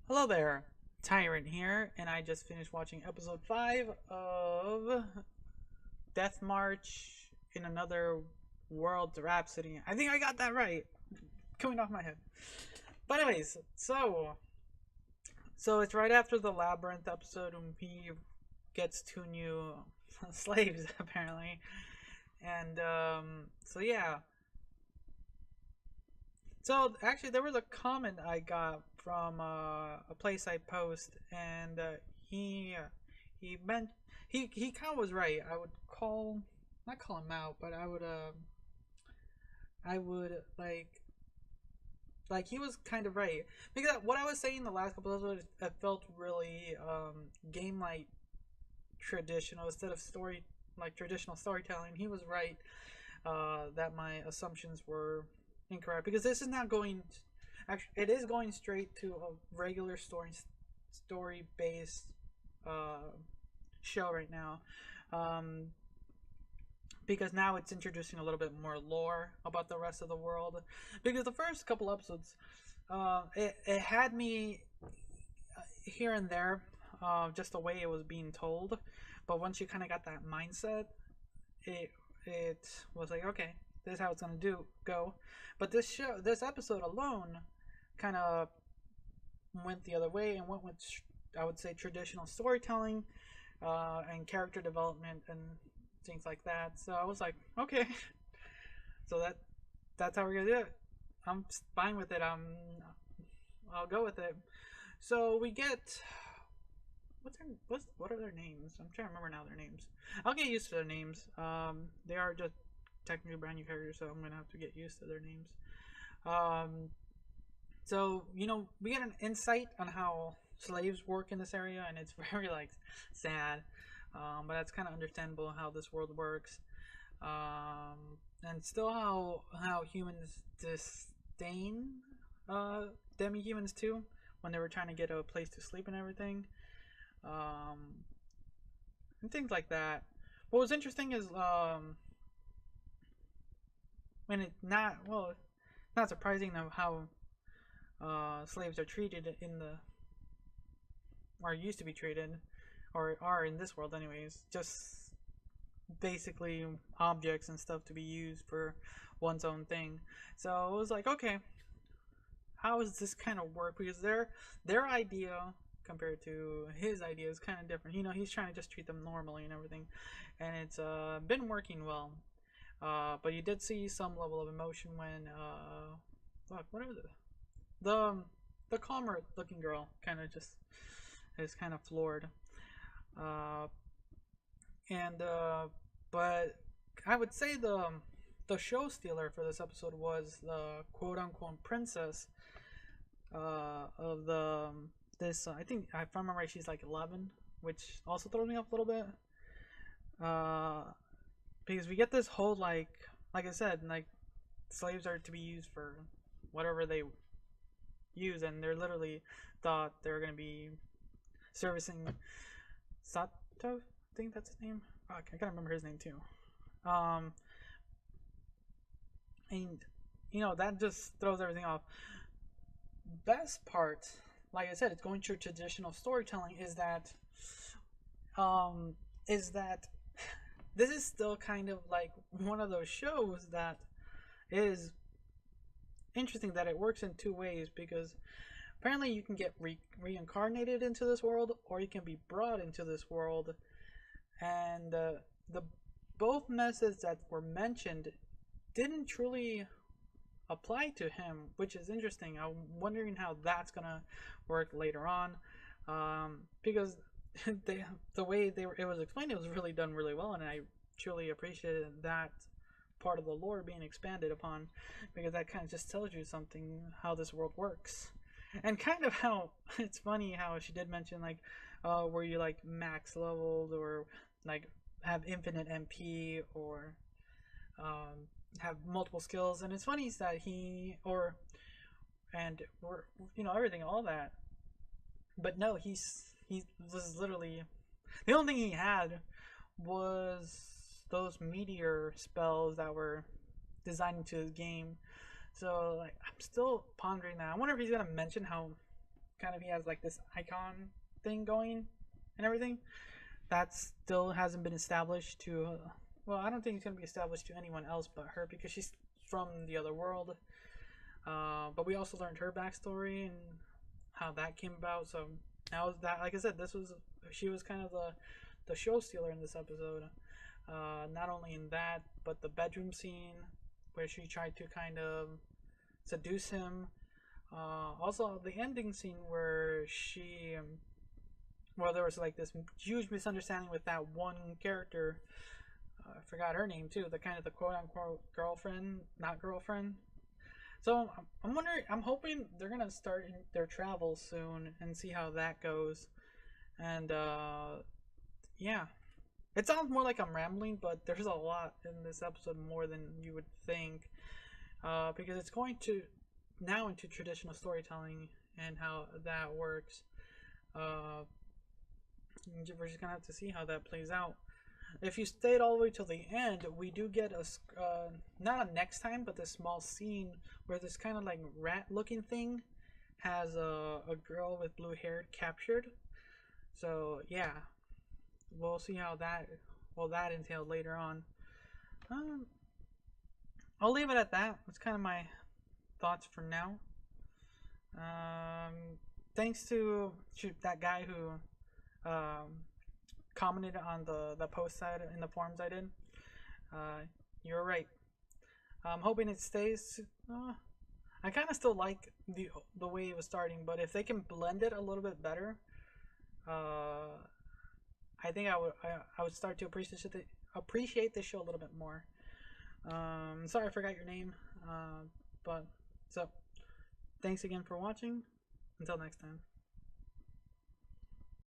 Hello there, Tyrant here, and I just finished watching episode 5 of Death March in Another World Rhapsody. I think I got that right, coming off my head. But anyways, so it's right after the Labyrinth episode when he gets two new slaves, apparently. And, so yeah. So actually, there was a comment I got from a place I post, and he he meant he kind of was right. I would not call him out, but I would like he was kind of right because what I was saying the last couple of episodes, it felt really game like traditional instead of story like traditional storytelling. He was right that my assumptions were incorrect because this is not going. Actually, it is going straight to a regular story based uh, show right now. Um, because now it's introducing a little bit more lore about the rest of the world. Because the first couple episodes, it had me here and there, just the way it was being told. But once you kind of got that mindset, it it was like, okay, this is how it's gonna go. But this episode alone, kind of went the other way and went with I would say traditional storytelling, and character development and things like that. So I was like, okay, so that's how we're gonna do it. I'm fine with it. I'll go with it. So we get what are their names? I'm trying to remember now their names. I'll get used to their names. They are just technically brand new characters, so I'm gonna have to get used to their names. Um, so we get an insight on how slaves work in this area, and it's very like sad, but that's kind of understandable how this world works, and still how humans disdain demi-humans too when they were trying to get a place to sleep and everything, um, and things like that. What was interesting is when it not well, not surprising of how slaves are treated in the or used to be treated or are in this world anyways, just basically objects and stuff to be used for one's own thing. So it was like, okay, how does this kind of work? Because their idea compared to his idea is kind of different. He's trying to just treat them normally and everything, and it's been working well. But you did see some level of emotion when what are the the calmer looking girl kind of just is kind of floored. Uh, and but I would say the show stealer for this episode was the quote unquote princess of the this. I think if I remember right, she's like 11, which also throws me off a little bit. Uh, because we get this whole like I said, like slaves are to be used for whatever they use, and they're literally thought they're gonna be servicing Sato. I think that's his name. Oh, I gotta remember his name too. Um, and that just throws everything off. Best part, like I said, it's going through traditional storytelling. Um, is that this is still kind of like one of those shows that is interesting that it works in two ways because apparently you can get reincarnated into this world or you can be brought into this world, and the both methods that were mentioned didn't truly apply to him, which is interesting. I'm wondering how that's gonna work later on, because the way it was explained, it was really done really well, and I truly appreciated that part of the lore being expanded upon because that kind of just tells you something how this world works, and kind of how it's funny how she did mention like, where you like max leveled or like have infinite MP or have multiple skills, and it's funny is that he or and we're everything all that, but no, he was literally the only thing he had was those meteor spells that were designed into his game. So like I'm still pondering that. I wonder if he's gonna mention how kind of he has like this icon thing going and everything. That still hasn't been established to. Well, I don't think it's gonna be established to anyone else but her because she's from the other world. But we also learned her backstory and how that came about. So now that, like I said, she was kind of the show stealer in this episode. Not only in that, but the bedroom scene where she tried to kind of seduce him. Also, the ending scene where well, there was like this huge misunderstanding with that one character. I forgot her name too. The kind of the quote unquote girlfriend, not girlfriend. So I'm wondering. I'm hoping they're gonna start their travels soon and see how that goes. And yeah, it sounds more like I'm rambling, but there's a lot in this episode more than you would think, because it's going to now into traditional storytelling and how that works. We're just gonna have to see how that plays out. If you stayed all the way till the end, we do get not a next time, but this small scene where this kind of like rat-looking thing has a girl with blue hair captured. So yeah, we'll see how that entailed later on. I'll leave it at that. That's kind of my thoughts for now. Thanks to that guy who commented on the post side in the forums I did. You're right. I'm hoping it stays. I kind of still like the way it was starting, but if they can blend it a little bit better, I think I would start to appreciate the show a little bit more. Sorry I forgot your name, but so thanks again for watching. Until next time.